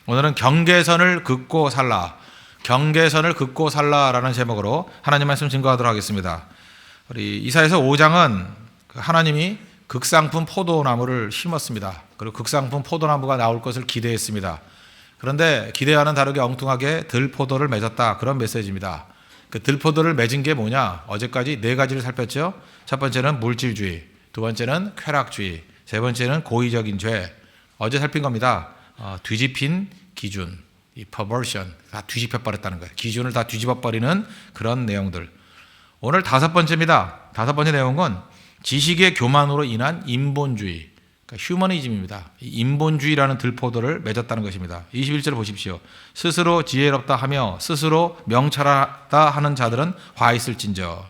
오늘은 경계선을 긋고 살라, 경계선을 긋고 살라라는 제목으로 하나님 말씀 증거하도록 하겠습니다. 우리 이사야서 5장은 하나님이 극상품 포도나무를 심었습니다. 그리고 극상품 포도나무가 나올 것을 기대했습니다. 그런데 기대와는 다르게 엉뚱하게 들포도를 맺었다, 그런 메시지입니다. 그 들포도를 맺은 게 뭐냐? 어제까지 네 가지를 살폈죠. 첫 번째는 물질주의, 두 번째는 쾌락주의, 세 번째는 고의적인 죄. 어제 살핀 겁니다. 뒤집힌 기준, 이 perversion, 다 뒤집혀 버렸다는 거예요. 기준을 다 뒤집어 버리는 그런 내용들. 오늘 다섯 번째입니다. 다섯 번째 내용은 지식의 교만으로 인한 인본주의, 그러니까 휴머니즘입니다. 인본주의라는 들포도를 맺었다는 것입니다. 21절 보십시오. 스스로 지혜롭다 하며 스스로 명철하다 하는 자들은 화 있을진저.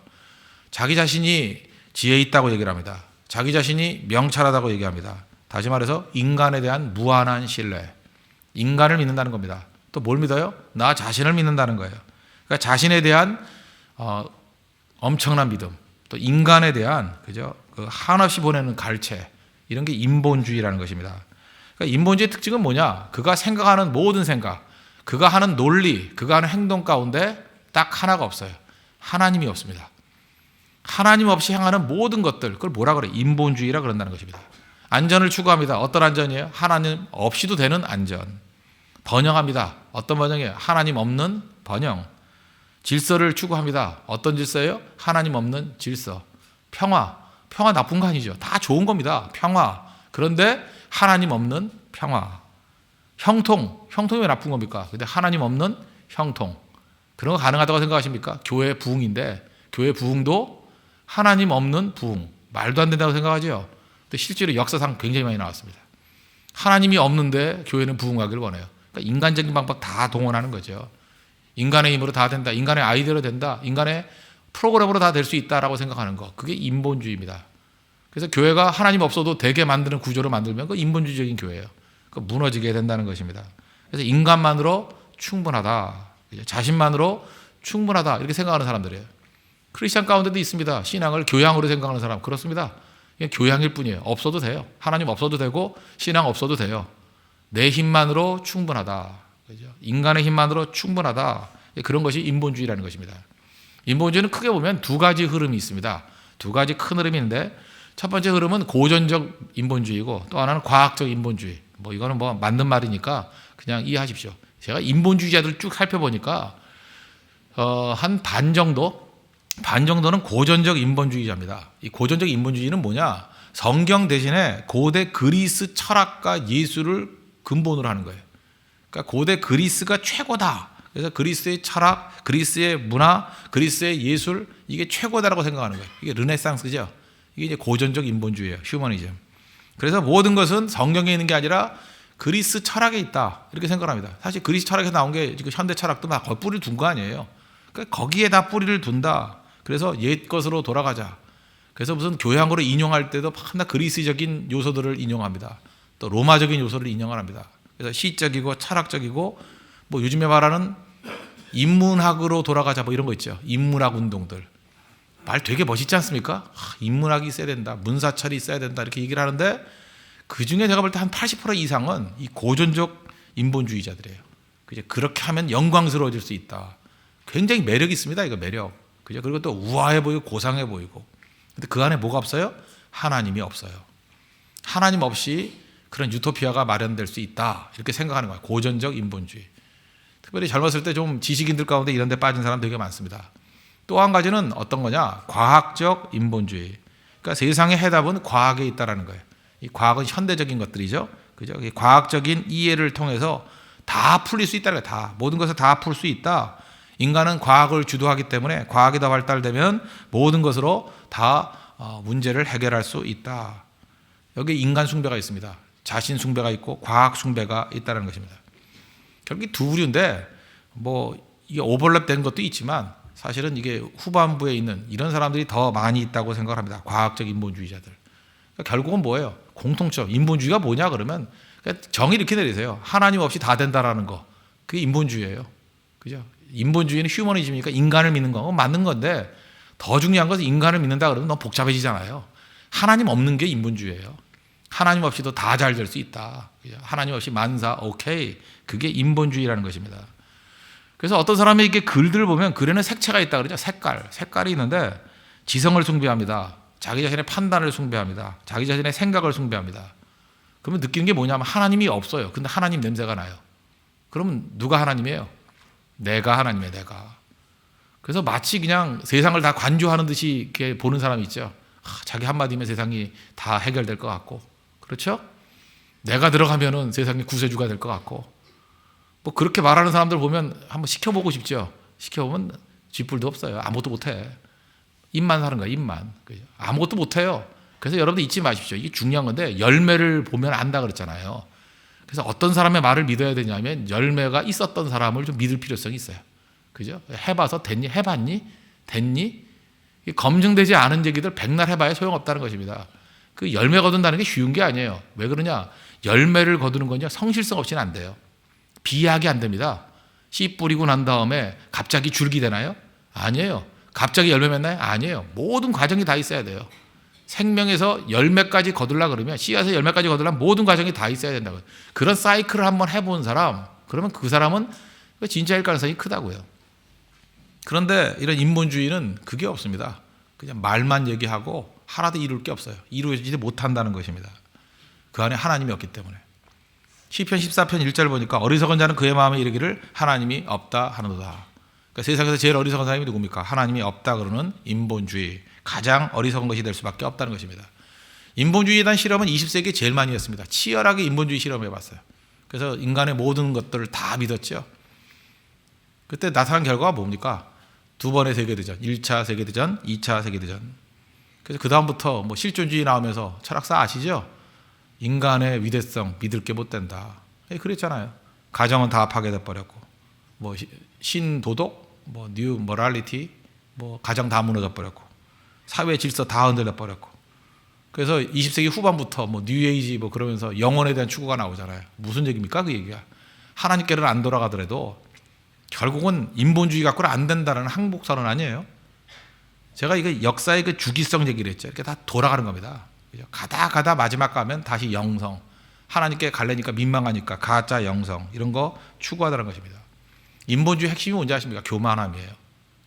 자기 자신이 지혜 있다고 얘기를 합니다. 자기 자신이 명철하다고 얘기합니다. 다시 말해서 인간에 대한 무한한 신뢰, 인간을 믿는다는 겁니다. 또 뭘 믿어요? 나 자신을 믿는다는 거예요. 그러니까 자신에 대한 엄청난 믿음, 또 인간에 대한 그죠? 그 한없이 보내는 갈채, 이런 게 인본주의라는 것입니다. 그러니까 인본주의의 특징은 뭐냐? 그가 생각하는 모든 생각, 그가 하는 논리, 그가 하는 행동 가운데 딱 하나가 없어요. 하나님이 없습니다. 하나님 없이 행하는 모든 것들, 그걸 뭐라 그래? 인본주의라 그런다는 것입니다. 안전을 추구합니다. 어떤 안전이에요? 하나님 없이도 되는 안전. 번영합니다. 어떤 번영이에요? 하나님 없는 번영. 질서를 추구합니다. 어떤 질서예요? 하나님 없는 질서. 평화. 평화 나쁜 거 아니죠. 다 좋은 겁니다. 평화. 그런데 하나님 없는 평화. 형통. 형통이 왜 나쁜 겁니까? 근데 하나님 없는 형통. 그런 거 가능하다고 생각하십니까? 교회 부흥인데 교회 부흥도 하나님 없는 부흥. 말도 안 된다고 생각하죠. 근데 실제로 역사상 굉장히 많이 나왔습니다. 하나님이 없는데 교회는 부흥하기를 원해요. 그러니까 인간적인 방법 다 동원하는 거죠. 인간의 힘으로 다 된다. 인간의 아이디어로 된다. 인간의 프로그램으로 다 될 수 있다라고 생각하는 거. 그게 인본주의입니다. 그래서 교회가 하나님 없어도 되게 만드는 구조를 만들면 그 인본주의적인 교회예요. 그 무너지게 된다는 것입니다. 그래서 인간만으로 충분하다. 자신만으로 충분하다. 이렇게 생각하는 사람들이에요. 크리스찬 가운데도 있습니다. 신앙을 교양으로 생각하는 사람. 그렇습니다. 그냥 교양일 뿐이에요. 없어도 돼요. 하나님 없어도 되고 신앙 없어도 돼요. 내 힘만으로 충분하다. 그죠? 인간의 힘만으로 충분하다. 그런 것이 인본주의라는 것입니다. 인본주의는 크게 보면 두 가지 흐름이 있습니다. 두 가지 큰 흐름이 있는데 첫 번째 흐름은 고전적 인본주의고 또 하나는 과학적 인본주의. 이거는 맞는 말이니까 그냥 이해하십시오. 제가 인본주의자들 쭉 살펴보니까 한 반 정도는 고전적 인본주의자입니다. 이 고전적 인본주의는 뭐냐? 성경 대신에 고대 그리스 철학과 예술을 근본으로 하는 거예요. 그러니까 고대 그리스가 최고다. 그래서 그리스의 철학, 그리스의 문화, 그리스의 예술, 이게 최고다라고 생각하는 거예요. 이게 르네상스죠. 이게 이제 고전적 인본주의예요. 휴머니즘. 그래서 모든 것은 성경에 있는 게 아니라 그리스 철학에 있다. 이렇게 생각합니다. 사실 그리스 철학에서 나온 게 지금 현대 철학도 막 뿌리를 둔 거 아니에요. 그러니까 거기에다 뿌리를 둔다. 그래서 옛 것으로 돌아가자. 그래서 무슨 교양으로 인용할 때도 하나 그리스적인 요소들을 인용합니다. 또 로마적인 요소를 인용을 합니다. 그래서 시적이고 철학적이고 요즘에 말하는 인문학으로 돌아가자 이런 거 있죠. 인문학 운동들. 말 되게 멋있지 않습니까? 인문학이 있어야 된다. 문사철이 있어야 된다. 이렇게 얘기를 하는데 그중에 제가 볼 때 한 80% 이상은 이 고전적 인본주의자들이에요. 그렇게 하면 영광스러워질 수 있다. 굉장히 매력 있습니다. 이거 매력. 그죠? 그리고 또 우아해 보이고 고상해 보이고. 근데 그 안에 뭐가 없어요? 하나님이 없어요. 하나님 없이 그런 유토피아가 마련될 수 있다. 이렇게 생각하는 거예요. 고전적 인본주의. 특별히 젊었을 때 좀 지식인들 가운데 이런 데 빠진 사람 되게 많습니다. 또 한 가지는 어떤 거냐? 과학적 인본주의. 그러니까 세상의 해답은 과학에 있다라는 거예요. 이 과학은 현대적인 것들이죠. 그죠? 과학적인 이해를 통해서 다 풀릴 수 있다는 거예요. 다. 모든 것을 다 풀 수 있다. 인간은 과학을 주도하기 때문에 과학이 더 발달되면 모든 것으로 다 문제를 해결할 수 있다. 여기 인간 숭배가 있습니다. 자신 숭배가 있고 과학 숭배가 있다는 것입니다. 결국 두 부류인데 이게 오버랩된 것도 있지만 사실은 이게 후반부에 있는 이런 사람들이 더 많이 있다고 생각합니다. 과학적 인본주의자들. 그러니까 결국은 뭐예요? 공통점. 인본주의가 뭐냐 그러면 정의 이렇게 내리세요. 하나님 없이 다 된다라는 거. 그게 인본주의예요. 그죠? 인본주의는 휴머니즘이니까 인간을 믿는 거 맞는 건데 더 중요한 것은 인간을 믿는다 그러면 너무 복잡해지잖아요. 하나님 없는 게 인본주의예요. 하나님 없이도 다 잘 될 수 있다. 하나님 없이 만사 오케이. 그게 인본주의라는 것입니다. 그래서 어떤 사람이 이렇게 글들을 보면 글에는 색채가 있다 그러죠. 색깔이 있는데 지성을 숭배합니다. 자기 자신의 판단을 숭배합니다. 자기 자신의 생각을 숭배합니다. 그러면 느끼는 게 뭐냐면 하나님이 없어요. 근데 하나님 냄새가 나요. 그러면 누가 하나님이에요? 내가 하나님이에요. 내가. 그래서 마치 그냥 세상을 다 관조하는 듯이 이렇게 보는 사람이 있죠. 자기 한마디면 세상이 다 해결될 것 같고, 그렇죠? 내가 들어가면은 세상이 구세주가 될 것 같고, 뭐 그렇게 말하는 사람들 보면 한번 시켜보고 싶죠. 시켜보면 쥐뿔도 없어요. 아무것도 못해. 입만 사는 거야. 입만. 아무것도 못해요. 그래서 여러분들 잊지 마십시오. 이게 중요한 건데 열매를 보면 안다 그랬잖아요. 그래서 어떤 사람의 말을 믿어야 되냐면 열매가 있었던 사람을 좀 믿을 필요성이 있어요. 그죠? 해봐서 됐니? 해봤니? 됐니? 검증되지 않은 얘기들 백날 해봐야 소용없다는 것입니다. 그 열매 거둔다는 게 쉬운 게 아니에요. 왜 그러냐? 열매를 거두는 건요 성실성 없이는 안 돼요. 비하하게 안 됩니다. 씨 뿌리고 난 다음에 갑자기 줄기 되나요? 아니에요. 갑자기 열매 맺나요? 아니에요. 모든 과정이 다 있어야 돼요. 생명에서 열매까지 거둘라 그러면 씨앗에서 열매까지 거둘려면 모든 과정이 다 있어야 된다고요. 그런 사이클을 한번 해본 사람, 그러면 그 사람은 진짜일 가능성이 크다고요. 그런데 이런 인본주의는 그게 없습니다. 그냥 말만 얘기하고 하나도 이룰 게 없어요. 이루어지지 못한다는 것입니다. 그 안에 하나님이 없기 때문에. 시편 14편 1절 보니까 어리석은 자는 그의 마음에 이르기를 하나님이 없다 하는도다. 그러니까 세상에서 제일 어리석은 사람이 누굽니까? 하나님이 없다 그러는 인본주의. 가장 어리석은 것이 될 수밖에 없다는 것입니다. 인본주의에 대한 실험은 20세기에 제일 많이 했습니다. 치열하게 인본주의 실험해봤어요. 그래서 인간의 모든 것들을 다 믿었죠. 그때 나타난 결과가 뭡니까? 2번의 세계대전, 1차 세계대전, 2차 세계대전. 그래서 그 다음부터 뭐 실존주의 나오면서 철학사 아시죠? 인간의 위대성 믿을 게 못 된다. 그랬잖아요. 가정은 다 파괴돼 버렸고, 뭐 신도덕, 뭐 뉴 모랄리티, 뭐 가정 다 무너져 버렸고, 사회 질서 다 흔들려 버렸고. 그래서 20세기 후반부터 뭐 뉴에이지 뭐 그러면서 영혼에 대한 추구가 나오잖아요. 무슨 얘기입니까? 그 얘기가. 하나님께는 안 돌아가더라도 결국은 인본주의 갖고는 안 된다는 항복선언 아니에요. 제가 이거 역사의 그 주기성 얘기를 했죠. 이렇게 다 돌아가는 겁니다. 가다 마지막 가면 다시 영성. 하나님께 갈래니까 민망하니까 가짜 영성. 이런 거 추구하다는 것입니다. 인본주의 핵심이 뭔지 아십니까? 교만함이에요.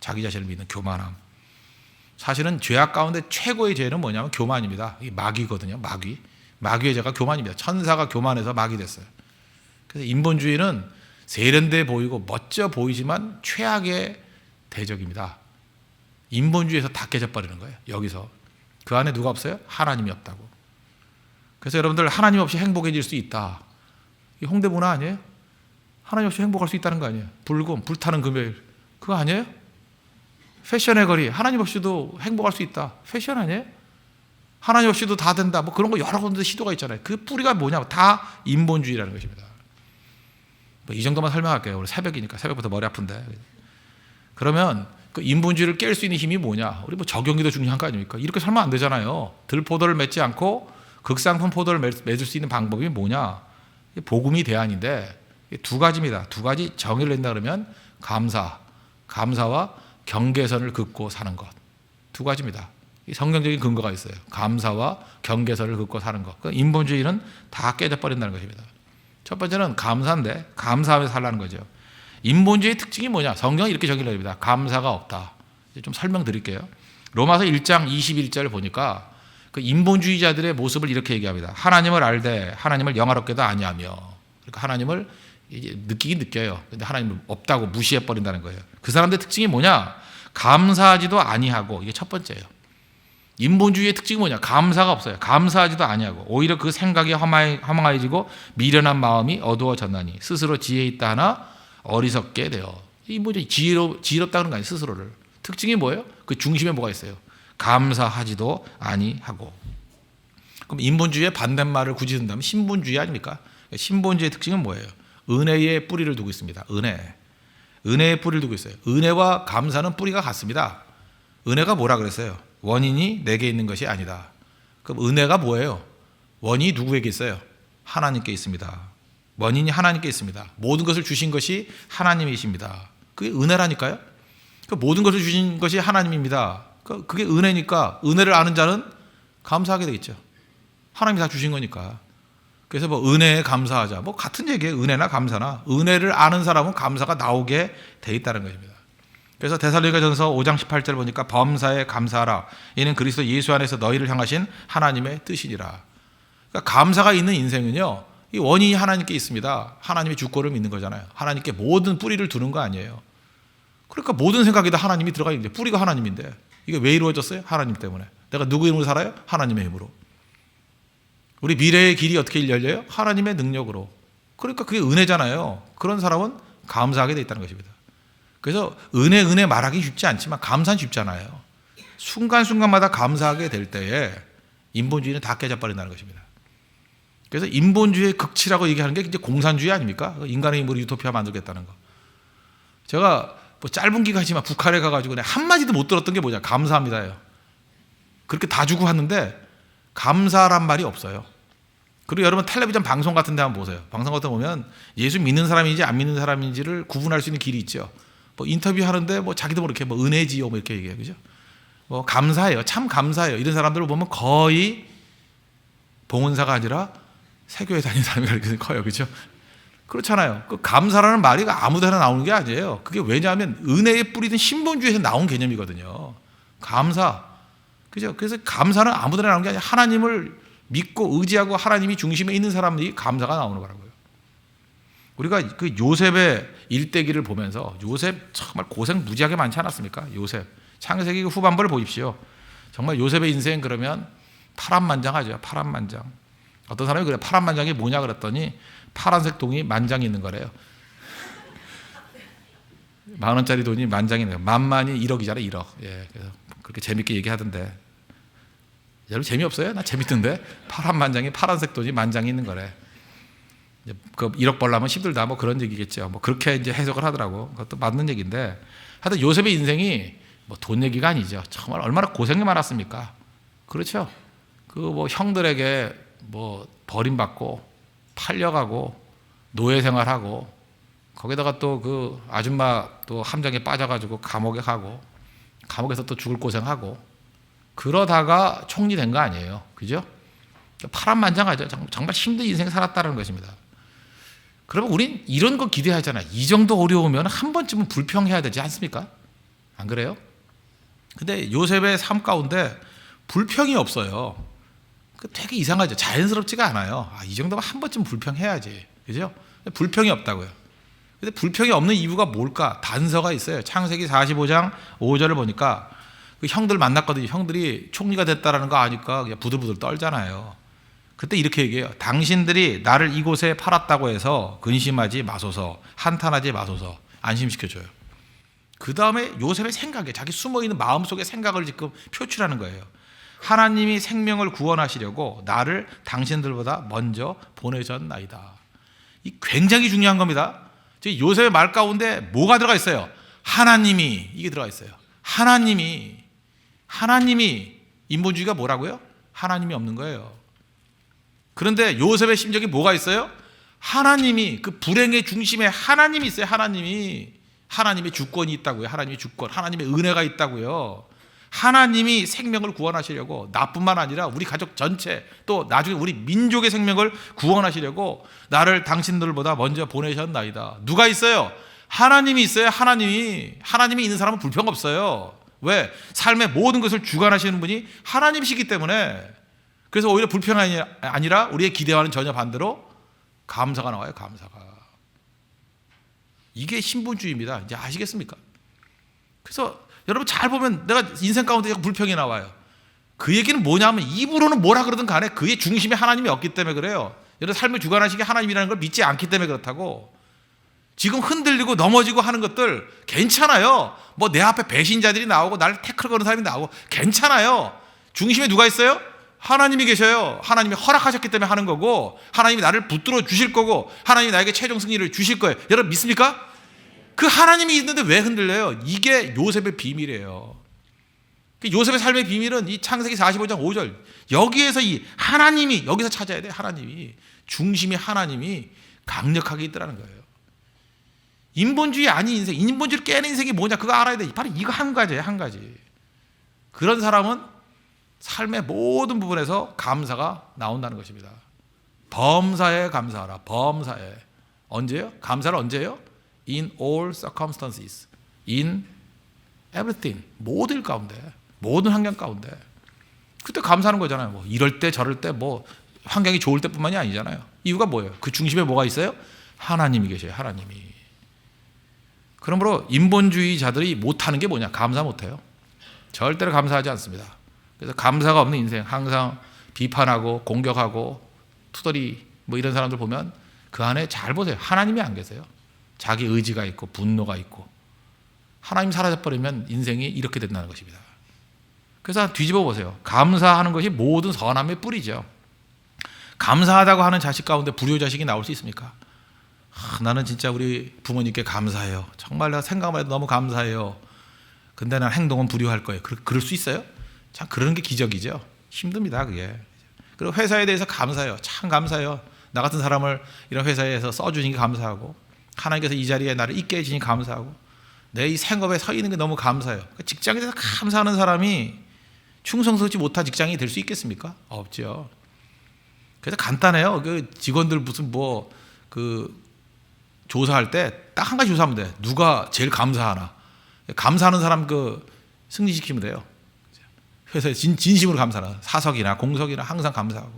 자기 자신을 믿는 교만함. 사실은 죄악 가운데 최고의 죄는 뭐냐면 교만입니다. 이 마귀거든요. 마귀의 죄가 교만입니다. 천사가 교만해서 마귀 됐어요. 그래서 인본주의는 세련돼 보이고 멋져 보이지만 최악의 대적입니다. 인본주의에서 다 깨져버리는 거예요. 여기서. 그 안에 누가 없어요? 하나님이 없다고. 그래서 여러분들 하나님 없이 행복해질 수 있다. 이 홍대 문화 아니에요? 하나님 없이 행복할 수 있다는 거 아니에요? 불타는 금요일. 그거 아니에요? 패션의 거리. 하나님 없이도 행복할 수 있다. 패션 아니에요? 하나님 없이도 다 된다. 뭐 그런 거 여러 군데 시도가 있잖아요. 그 뿌리가 뭐냐? 다 인본주의라는 것입니다. 뭐 이 정도만 설명할게요. 오늘 새벽이니까 새벽부터 머리 아픈데. 그러면 그 인본주의를 깰 수 있는 힘이 뭐냐? 우리 뭐 적용이 더 중요한 거 아닙니까? 이렇게 살면 안 되잖아요. 들포도를 맺지 않고 극상품 포도를 맺을 수 있는 방법이 뭐냐? 복음이 대안인데 두 가지입니다. 두 가지 정의를 낸다 그러면 감사와 경계선을 긋고 사는 것. 두 가지입니다. 성경적인 근거가 있어요. 감사와 경계선을 긋고 사는 것. 인본주의는 다 깨져버린다는 것입니다. 첫 번째는 감사인데 감사하면서 살라는 거죠. 인본주의의 특징이 뭐냐? 성경이 이렇게 정의를 합니다. 감사가 없다. 좀 설명드릴게요. 로마서 1장 21절 보니까 그 인본주의자들의 모습을 이렇게 얘기합니다. 하나님을 알되 하나님을 영화롭게도 아니하며. 그러니까 하나님을 이제 느끼긴 느껴요. 근데 하나님을 없다고 무시해버린다는 거예요. 그 사람들의 특징이 뭐냐? 감사하지도 아니하고. 이게 첫 번째예요. 인본주의의 특징이 뭐냐? 감사가 없어요. 감사하지도 아니하고 오히려 그 생각이 허망해지고 미련한 마음이 어두워졌나니 스스로 지혜 있다 하나 어리석게 되어. 인본주의 지혜롭다는 거 아니에요. 스스로를. 특징이 뭐예요? 그 중심에 뭐가 있어요? 감사하지도 아니하고. 그럼 인본주의의 반대말을 굳이 든다면 신본주의 아닙니까? 신본주의의 특징은 뭐예요? 은혜의 뿌리를 두고 있습니다. 은혜의 뿌리를 두고 있어요. 은혜와 감사는 뿌리가 같습니다. 은혜가 뭐라 그랬어요? 원인이 내게 있는 것이 아니다. 그럼 은혜가 뭐예요? 원인이 누구에게 있어요? 하나님께 있습니다. 원인이 하나님께 있습니다. 모든 것을 주신 것이 하나님이십니다. 그게 은혜라니까요. 그 모든 것을 주신 것이 하나님입니다. 그게 은혜니까 은혜를 아는 자는 감사하게 되겠죠. 하나님이 다 주신 거니까. 그래서 뭐 은혜에 감사하자. 뭐 같은 얘기예요. 은혜나 감사나. 은혜를 아는 사람은 감사가 나오게 돼 있다는 것입니다. 그래서 데살로니가전서 5장 18절 보니까 범사에 감사하라. 이는 그리스도 예수 안에서 너희를 향하신 하나님의 뜻이니라. 그러니까 감사가 있는 인생은요, 이 원인이 하나님께 있습니다. 하나님의 주권을 믿는 거잖아요. 하나님께 모든 뿌리를 두는 거 아니에요. 그러니까 모든 생각이 다 하나님이 들어가 있는데, 뿌리가 하나님인데 이게 왜 이루어졌어요? 하나님 때문에. 내가 누구 힘으로 살아요? 하나님의 힘으로. 우리 미래의 길이 어떻게 열려요? 하나님의 능력으로. 그러니까 그게 은혜잖아요. 그런 사람은 감사하게 돼 있다는 것입니다. 그래서 은혜 말하기 쉽지 않지만 감사는 쉽잖아요. 순간순간마다 감사하게 될 때에 인본주의는 다 깨져버린다는 것입니다. 그래서 인본주의의 극치라고 얘기하는 게 이제 공산주의 아닙니까? 인간의 힘으로 유토피아 만들겠다는 거. 제가 뭐 짧은 기간이지만 북한에 가가지고 한마디도 못 들었던 게 뭐냐? 감사합니다예요. 그렇게 다 주고 왔는데 감사란 말이 없어요. 그리고 여러분 텔레비전 방송 같은 데 한번 보세요. 방송 같은 데 보면 예수 믿는 사람인지 안 믿는 사람인지를 구분할 수 있는 길이 있죠. 뭐 인터뷰 하는데 뭐 자기도 모르게 뭐 은혜지요 뭐 이렇게 얘기해요. 그죠? 뭐 감사해요. 참 감사해요. 이런 사람들을 보면 거의 봉헌사가 아니라 세교에 다니는 사람이 그렇게 커요. 그죠? 그렇잖아요. 그 감사라는 말이 아무 데나 나오는 게 아니에요. 그게 왜냐하면 은혜에 뿌리든 신본주의에서 나온 개념이거든요. 감사. 그죠? 그래서 감사는 아무 데나 나오는 게 아니라 하나님을 믿고 의지하고 하나님이 중심에 있는 사람들이 감사가 나오는 거라고요. 우리가 그 요셉의 일대기를 보면서 요셉 정말 고생 무지하게 많지 않았습니까? 요셉. 창세기 후반부를 보십시오. 정말 요셉의 인생 그러면 파란만장하죠. 파란만장. 어떤 사람이 그래 파란만장이 뭐냐 그랬더니 파란색 돈이 만장이 있는 거래요. 10,000원짜리 돈이 만장이 있는 거예요. 만만이 1억이잖아요. 1억. 예, 그래서 그렇게 재밌게 얘기하던데. 여러분 재미없어요? 나 재밌던데. 파란만장이 파란색 돈이 만장이 있는 거래. 그 1억 벌려면 힘들다 뭐 그런 얘기겠죠. 뭐 그렇게 이제 해석을 하더라고. 그것도 맞는 얘기인데 하여튼 요셉의 인생이 뭐 돈 얘기가 아니죠. 정말 얼마나 고생이 많았습니까? 그렇죠. 그 뭐 형들에게 뭐 버림받고 팔려가고 노예 생활하고 거기다가 또 그 아줌마 또 함정에 빠져가지고 감옥에 가고 감옥에서 또 죽을 고생하고 그러다가 총리 된 거 아니에요. 그죠? 파란만장하죠. 정말 힘든 인생 살았다는 것입니다. 그러면 우린 이런 거 기대하잖아요. 이 정도 어려우면 한 번쯤은 불평해야 되지 않습니까? 안 그래요? 근데 요셉의 삶 가운데 불평이 없어요. 되게 이상하죠. 자연스럽지가 않아요. 이 정도면 한 번쯤 불평해야지. 그죠? 불평이 없다고요. 근데 불평이 없는 이유가 뭘까? 단서가 있어요. 창세기 45장 5절을 보니까 그 형들 만났거든요. 형들이 총리가 됐다라는 거 아니까 그냥 부들부들 떨잖아요. 그때 이렇게 얘기해요. 당신들이 나를 이곳에 팔았다고 해서 근심하지 마소서, 한탄하지 마소서. 안심시켜줘요. 그 다음에 요셉의 생각에 자기 숨어있는 마음속의 생각을 지금 표출하는 거예요. 하나님이 생명을 구원하시려고 나를 당신들보다 먼저 보내셨나이다. 이 굉장히 중요한 겁니다. 요셉의 말 가운데 뭐가 들어가 있어요? 하나님이 이게 들어가 있어요. 하나님이 인본주의가 뭐라고요? 하나님이 없는 거예요. 그런데 요셉의 심정이 뭐가 있어요? 하나님이 그 불행의 중심에 하나님이 있어요. 하나님의 주권이 있다고요. 하나님의 주권, 하나님의 은혜가 있다고요. 하나님이 생명을 구원하시려고 나뿐만 아니라 우리 가족 전체 또 나중에 우리 민족의 생명을 구원하시려고 나를 당신들보다 먼저 보내셨나이다. 누가 있어요? 하나님이 있어요. 하나님이 있는 사람은 불평 없어요. 왜? 삶의 모든 것을 주관하시는 분이 하나님이시기 때문에. 그래서 오히려 불평이 아니라 우리의 기대와는 전혀 반대로 감사가 나와요. 감사가. 이게 신본주의입니다. 이제 아시겠습니까? 그래서 여러분 잘 보면 내가 인생 가운데 불평이 나와요. 그 얘기는 뭐냐면 입으로는 뭐라 그러든 간에 그의 중심에 하나님이 없기 때문에 그래요. 여러분 삶을 주관하시기 하나님이라는 걸 믿지 않기 때문에 그렇다고. 지금 흔들리고 넘어지고 하는 것들 괜찮아요. 뭐 내 앞에 배신자들이 나오고 나를 태클 거는 사람이 나오고 괜찮아요. 중심에 누가 있어요? 하나님이 계셔요. 하나님이 허락하셨기 때문에 하는 거고 하나님이 나를 붙들어 주실 거고 하나님이 나에게 최종 승리를 주실 거예요. 여러분 믿습니까? 그 하나님이 있는데 왜 흔들려요? 이게 요셉의 비밀이에요. 요셉의 삶의 비밀은 이 창세기 45장 5절 여기에서 이 하나님이 여기서 찾아야 돼요. 하나님이 중심이 하나님이 강력하게 있더라는 거예요. 인본주의 아닌 인생, 인본주의를 깨는 인생이 뭐냐 그거 알아야 돼. 바로 이거 한 가지예요. 한 가지. 그런 사람은 삶의 모든 부분에서 감사가 나온다는 것입니다. 범사에 감사하라. 범사에. 언제요? 감사를 언제요? In all circumstances. In everything. 모든 일 가운데. 모든 환경 가운데. 그때 감사하는 거잖아요. 뭐 이럴 때 저럴 때 뭐 환경이 좋을 때뿐만이 아니잖아요. 이유가 뭐예요? 그 중심에 뭐가 있어요? 하나님이 계셔요. 하나님이. 그러므로 인본주의자들이 못하는 게 뭐냐? 감사 못해요. 절대로 감사하지 않습니다. 그래서 감사가 없는 인생, 항상 비판하고 공격하고 투덜이 뭐 이런 사람들 보면 그 안에 잘 보세요. 하나님이 안 계세요. 자기 의지가 있고 분노가 있고. 하나님 사라져버리면 인생이 이렇게 된다는 것입니다. 그래서 뒤집어 보세요. 감사하는 것이 모든 선함의 뿌리죠. 감사하다고 하는 자식 가운데 불효자식이 나올 수 있습니까? 나는 진짜 우리 부모님께 감사해요. 정말 내가 생각만 해도 너무 감사해요. 근데 난 행동은 불효할 거예요. 그럴 수 있어요? 참 그러는 게 기적이죠. 힘듭니다, 그게. 그리고 회사에 대해서 감사해요. 참 감사해요. 나 같은 사람을 이런 회사에서 써주니 감사하고, 하나님께서 이 자리에 나를 있게 해주니 감사하고, 내 이 생업에 서 있는 게 너무 감사해요. 직장에 대해서 감사하는 사람이 충성스럽지 못한 직장이 될 수 있겠습니까? 없죠. 그래서 간단해요. 그 직원들 무슨 조사할 때 딱 한 가지 조사하면 돼. 누가 제일 감사하나. 감사하는 사람 승진시키면 돼요. 회사에 진심으로 감사하나. 사석이나 공석이나 항상 감사하고.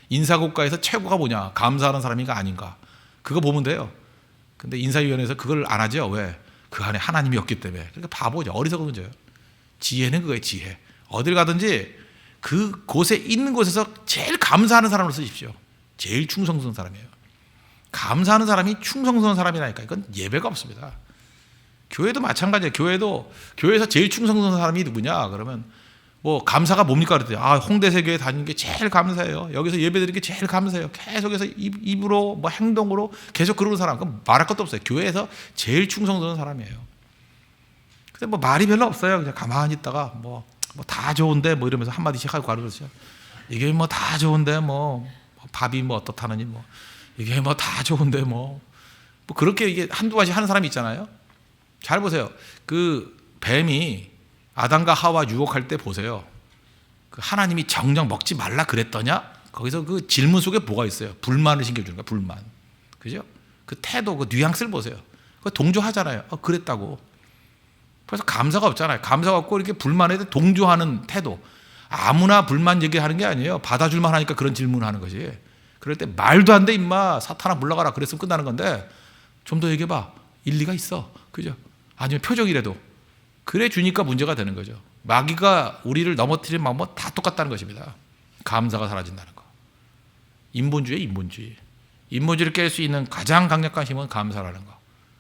인사국가에서 최고가 뭐냐. 감사하는 사람인가 아닌가. 그거 보면 돼요. 근데 인사위원회에서 그걸 안 하죠. 왜? 그 안에 하나님이 없기 때문에. 그러니까 바보죠. 어리석은 거죠. 지혜는 그거예요. 지혜. 어딜 가든지 그 곳에 있는 곳에서 제일 감사하는 사람으로 쓰십시오. 제일 충성스러운 사람이에요. 감사하는 사람이 충성스러운 사람이라니까. 이건 예배가 없습니다. 교회도 마찬가지예요. 교회에서 제일 충성스러운 사람이 누구냐? 그러면 뭐 감사가 뭡니까? 그랬더니 홍대세교회 다니는 게 제일 감사해요. 여기서 예배드리는 게 제일 감사해요. 계속해서 입으로 뭐 행동으로 계속 그러는 사람. 그럼 말할 것도 없어요. 교회에서 제일 충성스러운 사람이에요. 근데 뭐 말이 별로 없어요. 그냥 가만히 있다가 뭐 다 좋은데 뭐 이러면서 한마디씩 하고 가르쳐요. 이게 뭐 다 좋은데 뭐 밥이 뭐 어떻다느니 뭐 이게 뭐 다 좋은데 뭐 그렇게 이게 한두 가지 하는 사람이 있잖아요. 잘 보세요. 그 뱀이 아담과 하와 유혹할 때 보세요. 그 하나님이 정녕 먹지 말라 그랬더냐? 거기서 그 질문 속에 뭐가 있어요? 불만을 심겨주는 거야. 불만. 그죠? 그 태도, 그 뉘앙스를 보세요. 그거 동조하잖아요. 그랬다고. 그래서 감사가 없잖아요. 감사가 없고 이렇게 불만에 대해 동조하는 태도. 아무나 불만 얘기하는 게 아니에요. 받아줄만 하니까 그런 질문을 하는 거지. 그럴 때 말도 안 돼 임마 사탄아 물러가라 그랬으면 끝나는 건데 좀 더 얘기해봐. 일리가 있어. 그죠? 아니면 표정이라도. 그래 주니까 문제가 되는 거죠. 마귀가 우리를 넘어뜨리는 방법 다 똑같다는 것입니다. 감사가 사라진다는 거. 인본주의에 인본주의. 인본주의를 깰 수 있는 가장 강력한 힘은 감사라는 거.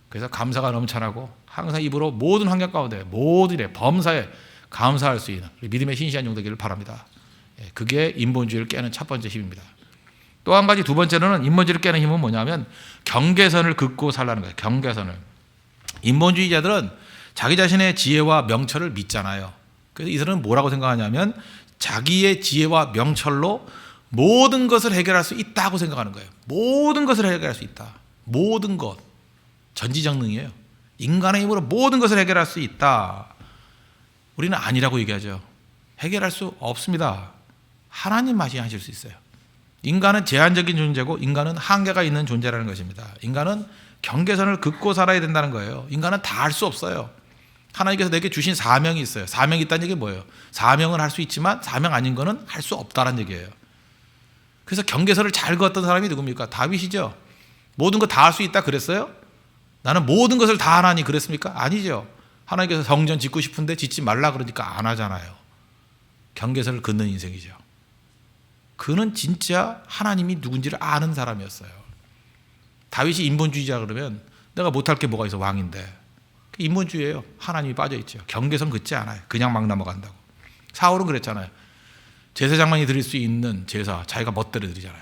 그래서 감사가 넘쳐나고 항상 입으로 모든 환경 가운데 모든 일에 범사에 감사할 수 있는 믿음의 신실한 종 되기를 바랍니다. 그게 인본주의를 깨는 첫 번째 힘입니다. 또 한 가지 두 번째로는 인본주의를 깨는 힘은 뭐냐면 경계선을 긋고 살라는 거예요. 경계선을. 인본주의자들은 자기 자신의 지혜와 명철을 믿잖아요. 그래서 이들은 뭐라고 생각하냐면 자기의 지혜와 명철로 모든 것을 해결할 수 있다고 생각하는 거예요. 모든 것을 해결할 수 있다. 모든 것. 전지전능이에요. 인간의 힘으로 모든 것을 해결할 수 있다. 우리는 아니라고 얘기하죠. 해결할 수 없습니다. 하나님만이 하실 수 있어요. 인간은 제한적인 존재고 인간은 한계가 있는 존재라는 것입니다. 인간은 경계선을 긋고 살아야 된다는 거예요. 인간은 다 할 수 없어요. 하나님께서 내게 주신 사명이 있어요. 사명이 있다는 얘기가 뭐예요? 사명은 할 수 있지만 사명 아닌 거는 할 수 없다는 얘기예요. 그래서 경계선을 잘 그었던 사람이 누굽니까? 다윗이죠. 모든 거 다 할 수 있다 그랬어요? 나는 모든 것을 다 하나니 그랬습니까? 아니죠. 하나님께서 성전 짓고 싶은데 짓지 말라 그러니까 안 하잖아요. 경계선을 긋는 인생이죠. 그는 진짜 하나님이 누군지를 아는 사람이었어요. 다윗이 인본주의자 그러면 내가 못할 게 뭐가 있어 왕인데. 인본주의예요. 하나님이 빠져있죠. 경계선 긋지 않아요. 그냥 막 넘어간다고. 사울은 그랬잖아요. 제사장만이 드릴 수 있는 제사 자기가 멋대로 드리잖아요.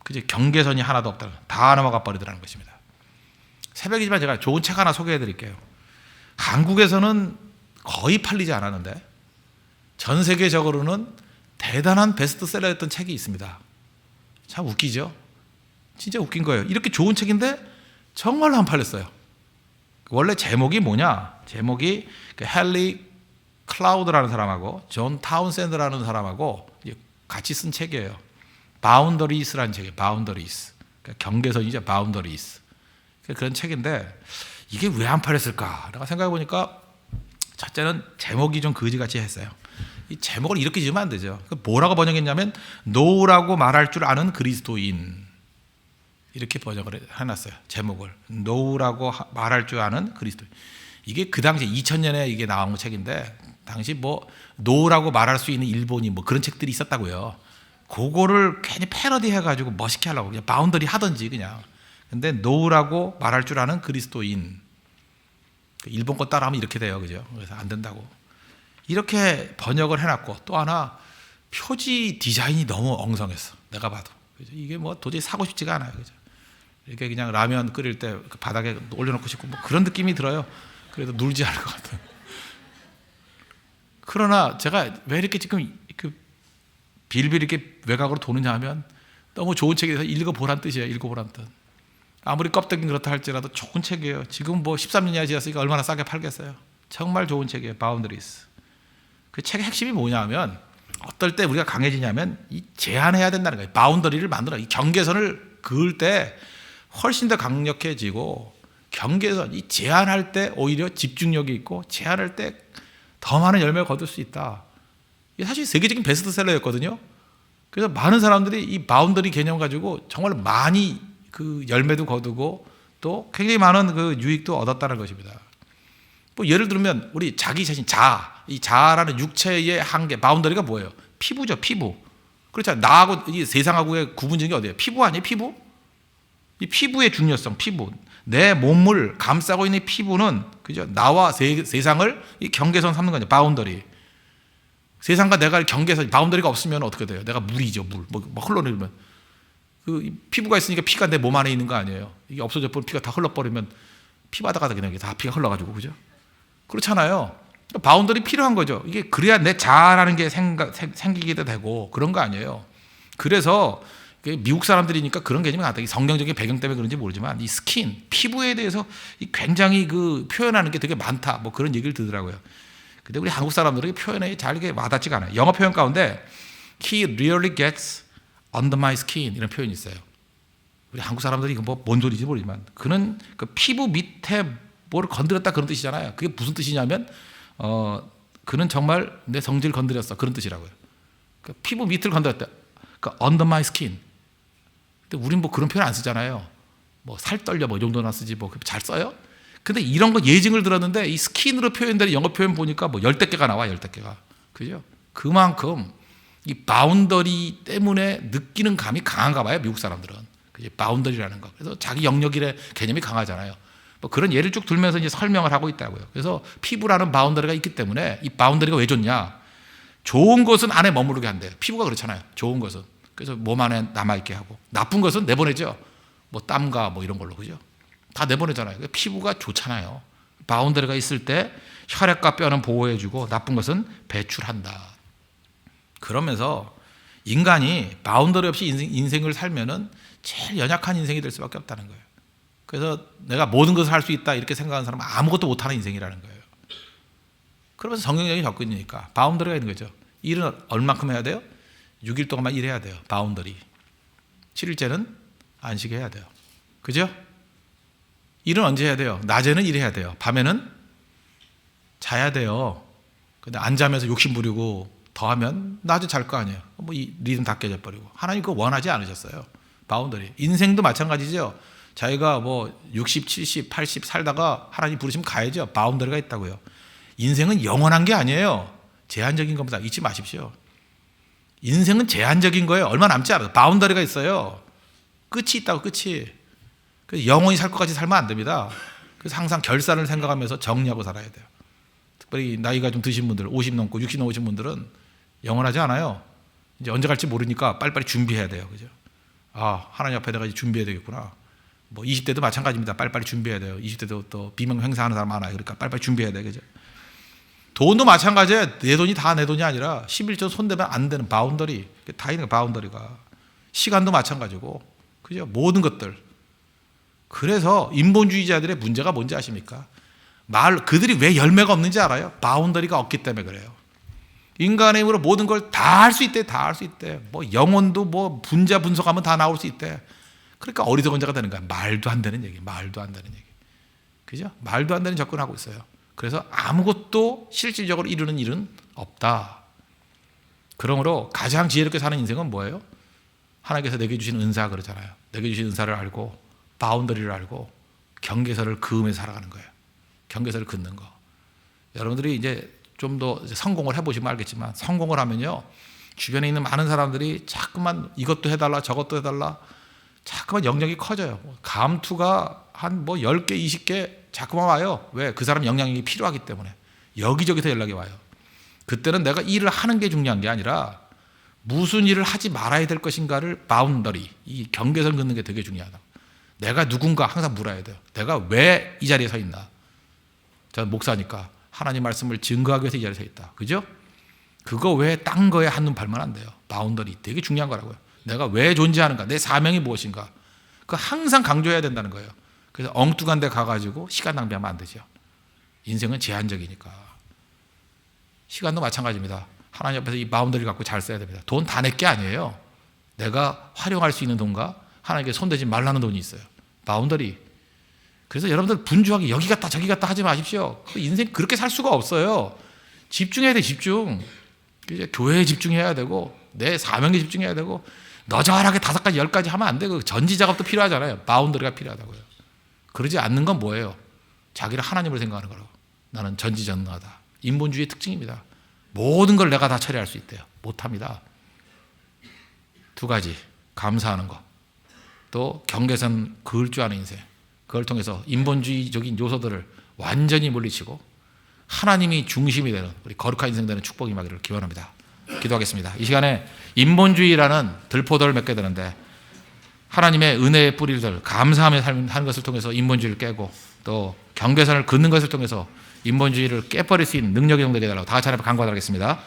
그죠? 경계선이 하나도 없다. 다 넘어가 버리더라는 것입니다. 새벽이지만 제가 좋은 책 하나 소개해 드릴게요. 한국에서는 거의 팔리지 않았는데 전 세계적으로는 대단한 베스트셀러였던 책이 있습니다. 참 웃기죠? 진짜 웃긴 거예요. 이렇게 좋은 책인데 정말로 안 팔렸어요. 원래 제목이 뭐냐? 제목이 헨리 클라우드라는 사람하고 존 타운샌드라는 사람하고 같이 쓴 책이에요. 바운더리스라는 책이에요. 바운더리스. 그러니까 경계선이죠. 바운더리스. 그런 책인데 이게 왜 안 팔렸을까? 내가 생각해 보니까 첫째는 제목이 좀 거지같이 했어요. 이 제목을 이렇게 지으면 안 되죠. 뭐라고 번역했냐면 노라고 말할 줄 아는 그리스도인, 이렇게 번역을 해놨어요. 제목을 노라고 말할 줄 아는 그리스도인. 이게 그 당시 2000년에 이게 나온 책인데 당시 뭐 노라고 말할 수 있는 일본이 뭐 그런 책들이 있었다고요. 그거를 괜히 패러디 해가지고 멋있게 하려고 그냥 바운더리 하든지 그냥. 근데 노라고 말할 줄 아는 그리스도인. 일본 거 따라하면 이렇게 돼요, 그죠? 그래서 안 된다고. 이렇게 번역을 해놨고 또 하나 표지 디자인이 너무 엉성했어. 내가 봐도. 그죠? 이게 뭐 도저히 사고 싶지가 않아요, 그죠? 이렇게 그냥 라면 끓일 때 바닥에 올려놓고 싶고 뭐 그런 느낌이 들어요. 그래도 눌지 않을 것 같아요. 그러나 제가 왜 이렇게 지금 빌빌 이렇게 외곽으로 도느냐 하면 너무 좋은 책이라서 읽어보란 뜻이에요. 읽어보란 뜻. 아무리 껍데기는 그렇다 할지라도 좋은 책이에요. 지금 뭐 13년이나 지났으니까 얼마나 싸게 팔겠어요. 정말 좋은 책이에요. 바운더리스. 그 책의 핵심이 뭐냐 하면 어떨 때 우리가 강해지냐면 이 제한해야 된다는 거예요. 바운더리를 만들어. 이 경계선을 그을 때 훨씬 더 강력해지고 경계선, 이 제한할 때 오히려 집중력이 있고 제한할 때 더 많은 열매를 거둘 수 있다. 이게 사실 세계적인 베스트셀러였거든요. 그래서 많은 사람들이 이 바운더리 개념 가지고 정말 많이 그 열매도 거두고 또 굉장히 많은 그 유익도 얻었다는 것입니다. 뭐 예를 들면 우리 자기 자신 이 자아라는 육체의 한계, 바운더리가 뭐예요? 피부죠, 피부. 그렇죠. 나하고 이 세상하고의 구분적인 게 어디예요? 피부 아니에요, 피부? 이 피부의 중요성, 피부. 내 몸을 감싸고 있는 피부는 그죠? 나와 세상을 이 경계선 삼는 거죠. 바운더리. 세상과 내가 경계선, 바운더리가 없으면 어떻게 돼요? 내가 물이죠, 물. 뭐 흘러내리면 그 피부가 있으니까 피가 내 몸 안에 있는 거 아니에요? 이게 없어져 버리면 피가 다 흘러버리면 피바다가 그냥 다 피가 흘러가지고 그죠? 그렇잖아요. 바운더리 필요한 거죠. 이게 그래야 내 자아라는 게 생기기도 되고 그런 거 아니에요. 그래서 미국 사람들이니까 그런 개념이 나타나요. 성경적인 배경 때문에 그런지 모르지만 이 스킨, 피부에 대해서 굉장히 그 표현하는 게 되게 많다. 뭐 그런 얘기를 듣더라고요. 근데 우리 한국 사람들에게 표현이 잘 와닿지가 않아요. 영어 표현 가운데 He really gets under my skin 이런 표현이 있어요. 우리 한국 사람들이 이거 뭐 뭔 소리인지 모르지만 그는 그 피부 밑에 뭘 건드렸다 그런 뜻이잖아요. 그게 무슨 뜻이냐면 그는 정말 내 성질을 건드렸어 그런 뜻이라고요. 그 피부 밑을 건드렸다. 그 under my skin. 근데 우린 뭐 그런 표현 안 쓰잖아요. 뭐 살 떨려 뭐 이 정도나 쓰지 뭐 잘 써요? 근데 이런 거 예증을 들었는데 이 스킨으로 표현되는 영어 표현 보니까 뭐 열댓 개가 나와, 열댓 개가. 그죠? 그만큼 이 바운더리 때문에 느끼는 감이 강한가 봐요, 미국 사람들은. 그죠? 바운더리라는 거. 그래서 자기 영역의 개념이 강하잖아요. 뭐 그런 예를 쭉 들면서 이제 설명을 하고 있다고요. 그래서 피부라는 바운더리가 있기 때문에 이 바운더리가 왜 좋냐? 좋은 것은 안에 머무르게 한대요. 피부가 그렇잖아요. 좋은 것은. 그래서 몸 안에 남아있게 하고. 나쁜 것은 내보내죠. 뭐 땀과 뭐 이런 걸로. 그죠? 다 내보내잖아요. 피부가 좋잖아요. 바운더리가 있을 때 혈액과 뼈는 보호해주고 나쁜 것은 배출한다. 그러면서 인간이 바운더리 없이 인생을 살면은 제일 연약한 인생이 될 수밖에 없다는 거예요. 그래서 내가 모든 것을 할 수 있다 이렇게 생각하는 사람은 아무것도 못하는 인생이라는 거예요. 그러면서 성경적인 접근이니까 바운더리가 있는 거죠. 일은 얼마큼 해야 돼요? 6일 동안만 일해야 돼요. 바운더리. 7일째는 안식해야 돼요. 그죠? 일은 언제 해야 돼요? 낮에는 일해야 돼요. 밤에는 자야 돼요. 근데 안 자면서 욕심 부리고 더 하면 낮에 잘 거 아니에요. 뭐 이 리듬 다 깨져버리고. 하나님 그거 원하지 않으셨어요. 바운더리. 인생도 마찬가지죠. 자기가 뭐 60, 70, 80 살다가 하나님 부르시면 가야죠. 바운더리가 있다고요. 인생은 영원한 게 아니에요. 제한적인 겁니다. 잊지 마십시오. 인생은 제한적인 거예요. 얼마 남지 않아요. 바운더리가 있어요. 끝이 있다고, 끝이. 그래서 영원히 살 것까지 살면 안 됩니다. 그래서 항상 결산을 생각하면서 정리하고 살아야 돼요. 특별히 나이가 좀 드신 분들, 50 넘고 60 넘으신 분들은 영원하지 않아요. 이제 언제 갈지 모르니까 빨리빨리 준비해야 돼요. 그죠? 아, 하나님 앞에 내가 이제 준비해야 되겠구나. 뭐 20대도 마찬가지입니다. 빨리빨리 준비해야 돼요. 20대도 또 비명 행사하는 사람 많아요. 그러니까 빨리빨리 준비해야 돼. 그죠? 돈도 마찬가지예요. 내 돈이 다 내 돈이 아니라 11조 손대면 안 되는 바운더리. 다 있는 바운더리가. 시간도 마찬가지고. 그죠? 모든 것들. 그래서 인본주의자들의 문제가 뭔지 아십니까? 그들이 왜 열매가 없는지 알아요? 바운더리가 없기 때문에 그래요. 인간의 힘으로 모든 걸 다 할 수 있대, 다 할 수 있대. 뭐 영혼도 뭐 분자 분석하면 다 나올 수 있대. 그러니까 어리석은 자가 되는 거야. 말도 안 되는 얘기, 말도 안 되는 얘기. 그죠? 말도 안 되는 접근을 하고 있어요. 그래서 아무것도 실질적으로 이루는 일은 없다. 그러므로 가장 지혜롭게 사는 인생은 뭐예요? 하나님께서 내게 주신 은사 그러잖아요. 내게 주신 은사를 알고 바운더리를 알고 경계선을 그으면서 살아가는 거예요. 경계선을 긋는 거. 여러분들이 이제 좀 더 성공을 해보시면 알겠지만 성공을 하면요. 주변에 있는 많은 사람들이 자꾸만 이것도 해달라 저것도 해달라 자꾸만 영역이 커져요. 감투가 한 뭐 10개 20개 자꾸만 와요. 왜? 그 사람 영향력이 필요하기 때문에 여기저기서 연락이 와요. 그때는 내가 일을 하는 게 중요한 게 아니라 무슨 일을 하지 말아야 될 것인가를 바운더리, 이 경계선 긋는 게 되게 중요하다. 내가 누군가 항상 물어야 돼요. 내가 왜 이 자리에 서 있나? 저는 목사니까 하나님 말씀을 증거하기 위해서 이 자리에 서 있다. 그죠? 그거 외에 딴 거에 한눈 팔면 안 돼요. 바운더리 되게 중요한 거라고요. 내가 왜 존재하는가? 내 사명이 무엇인가? 그거 항상 강조해야 된다는 거예요. 그래서 엉뚱한 데 가가지고 시간 낭비하면 안 되죠. 인생은 제한적이니까. 시간도 마찬가지입니다. 하나님 앞에서 이 바운더리를 갖고 잘 써야 됩니다. 돈 다 내 게 아니에요. 내가 활용할 수 있는 돈과 하나님께 손대지 말라는 돈이 있어요. 바운더리. 그래서 여러분들 분주하게 여기 갔다 저기 갔다 하지 마십시오. 인생 그렇게 살 수가 없어요. 집중해야 돼, 집중. 이제 교회에 집중해야 되고 내 사명에 집중해야 되고 너저하게 5가지 10가지 하면 안 되고 전지 작업도 필요하잖아요. 바운더리가 필요하다고요. 그러지 않는 건 뭐예요? 자기를 하나님을 생각하는 거라고. 나는 전지전능하다. 인본주의의 특징입니다. 모든 걸 내가 다 처리할 수 있대요. 못합니다. 2가지 감사하는 거, 또 경계선 그을 줄 아는 인생. 그걸 통해서 인본주의적인 요소들을 완전히 물리치고 하나님이 중심이 되는 우리 거룩한 인생 되는 축복이 임하기를 기원합니다. 기도하겠습니다. 이 시간에 인본주의라는 들포도를 맺게 되는데 하나님의 은혜의 뿌리들 감사하며 하는 것을 통해서 인본주의를 깨고 또 경계선을 긋는 것을 통해서 인본주의를 깨버릴 수 있는 능력이 되게 해달라고 다 같이 하나님 간구하겠습니다.